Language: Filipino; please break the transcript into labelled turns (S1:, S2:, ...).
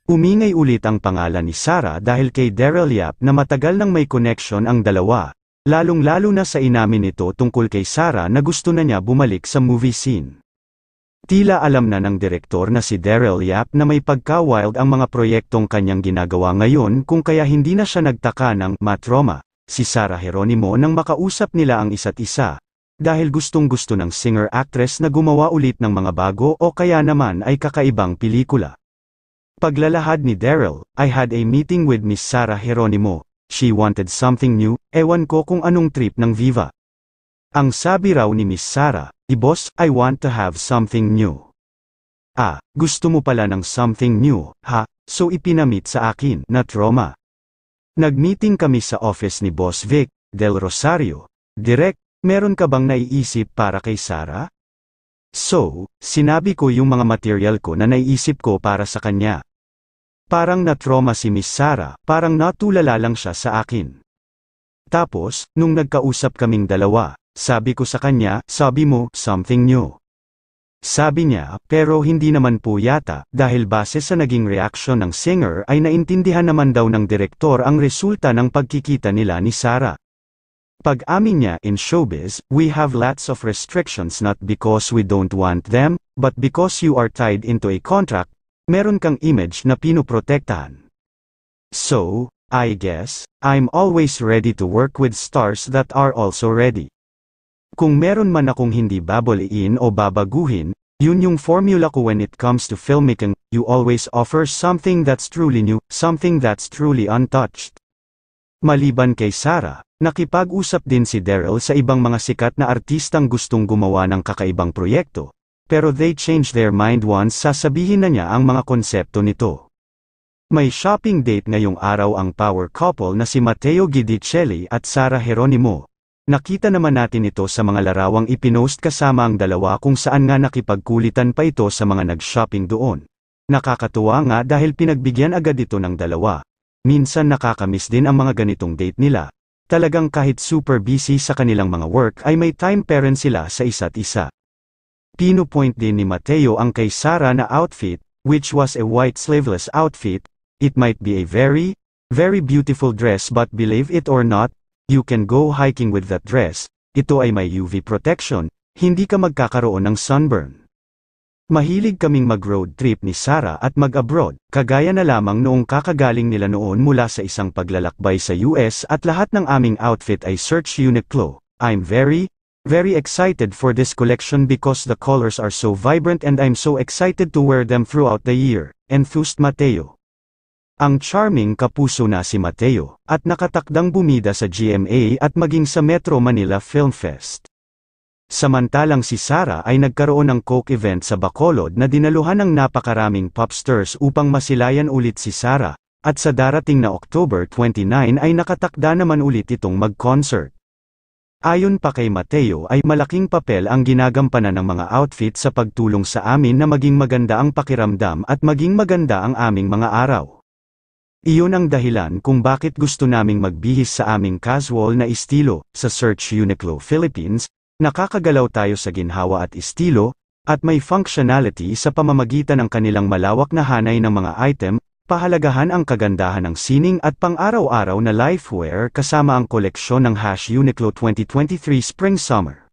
S1: Umingay ulit ang pangalan ni Sarah dahil kay Daryl Yap na matagal nang may connection ang dalawa, lalong-lalo na sa inamin nito tungkol kay Sarah na gusto na niya bumalik sa movie scene. Tila alam na ng direktor na si Daryl Yap na may pagka-wild ang mga proyektong kanyang ginagawa ngayon kung kaya hindi na siya nagtaka ng matroma si Sarah Geronimo nang makausap nila ang isa't isa, dahil gustong-gusto ng singer-actress na gumawa ulit ng mga bago o kaya naman ay kakaibang pelikula. Paglalahad ni Daryl, "I had a meeting with Miss Sarah Geronimo. She wanted something new, ewan ko kung anong trip ng Viva." Ang sabi raw ni Miss Sarah, "Boss, I want to have something new." "Ah, gusto mo pala ng something new, ha?" So ipinamit sa akin na trauma. Nag-meeting kami sa office ni Boss Vic Del Rosario. "Direk, meron ka bang naiisip para kay Sarah?" So, sinabi ko yung mga material ko na naiisip ko para sa kanya. Parang na-trauma si Miss Sarah, parang natulala lang siya sa akin. Tapos, nung nagkausap kaming dalawa, sabi ko sa kanya, "Sabi mo, something new." Sabi niya, pero hindi naman po yata, dahil base sa naging reaksyon ng singer ay naintindihan naman daw ng direktor ang resulta ng pagkikita nila ni Sarah. Pag-amin niya, "In showbiz, we have lots of restrictions not because we don't want them, but because you are tied into a contract, meron kang image na pinoprotektahan. So, I guess, I'm always ready to work with stars that are also ready. Kung meron man akong hindi babaliin o babaguhin, yun yung formula ko when it comes to filmmaking, you always offer something that's truly new, something that's truly untouched." Maliban kay Sarah, nakipag-usap din si Daryl sa ibang mga sikat na artistang gustong gumawa ng kakaibang proyekto, pero they change their mind once sasabihin na niya ang mga konsepto nito. May shopping date ngayong araw ang power couple na si Matteo Guidicelli at Sarah Geronimo. Nakita naman natin ito sa mga larawang ipinost kasama ang dalawa kung saan nga nakipagkulitan pa ito sa mga nag-shopping doon. Nakakatuwa nga dahil pinagbigyan agad ito ng dalawa. Minsan nakakamiss din ang mga ganitong date nila. Talagang kahit super busy sa kanilang mga work ay may time pa rin sila sa isa't isa. Pinopoint din ni Matteo ang kay Sarah na outfit, which was a white sleeveless outfit. "It might be a very, very beautiful dress but believe it or not, you can go hiking with that dress. Ito ay may UV protection, hindi ka magkakaroon ng sunburn." Mahilig kaming mag-road trip ni Sarah at mag-abroad, kagaya na lamang noong kakagaling nila noon mula sa isang paglalakbay sa US at lahat ng aming outfit ay search Uniqlo. "I'm very, very excited for this collection because the colors are so vibrant and I'm so excited to wear them throughout the year," enthused Matteo. Ang charming kapuso na si Matteo, at nakatakdang bumida sa GMA at maging sa Metro Manila Film Fest. Samantalang si Sarah ay nagkaroon ng Coke event sa Bacolod na dinaluhan ng napakaraming popstars upang masilayan ulit si Sarah, at sa darating na October 29 ay nakatakda naman ulit itong mag-concert. Ayon pa kay Matteo ay malaking papel ang ginagampanan ng mga outfit sa pagtulong sa amin na maging maganda ang pakiramdam at maging maganda ang aming mga araw. Iyon ang dahilan kung bakit gusto naming magbihis sa aming casual na estilo, sa Search Uniqlo Philippines. Nakakagalaw tayo sa ginhawa at estilo, at may functionality sa pamamagitan ng kanilang malawak na hanay ng mga item, pahalagahan ang kagandahan ng sining at pang-araw-araw na lifewear kasama ang koleksyon ng Uniqlo 2023 Spring Summer.